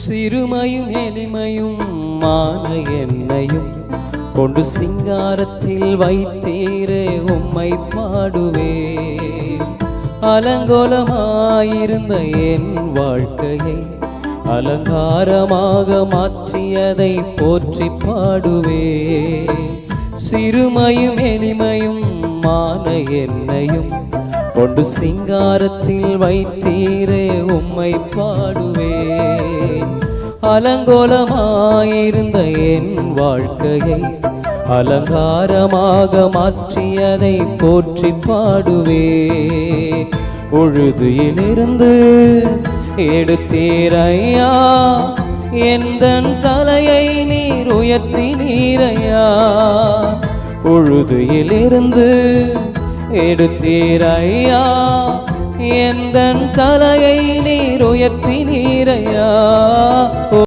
சிறுமையும் எளிமையும் மான என்னையும் கொண்டு சிங்காரத்தில் வைத்தீரே உம்மை பாடுவே. அலங்கோலமாயிருந்த என் வாழ்க்கையை அலங்காரமாக மாற்றியதை போற்றி பாடுவே. சிறுமையும் எளிமையும் மான என்னையும் கொண்டு சிங்காரத்தில் வைத்தீரே உம்மை பாடுவே. அலங்கோலமாயிருந்த என் வாழ்க்கையை அலங்காரமாக மாற்றியதை போற்றி பாடுவே. உழுதியிலிருந்து எடுத்தீரையா, எந்தன் தலையை நீர் உயர்த்தினீரையா. உழுதியிலிருந்து எடுத்தீரையா, எந்தன் தலையை நீர் உயர்த்தினீரையா.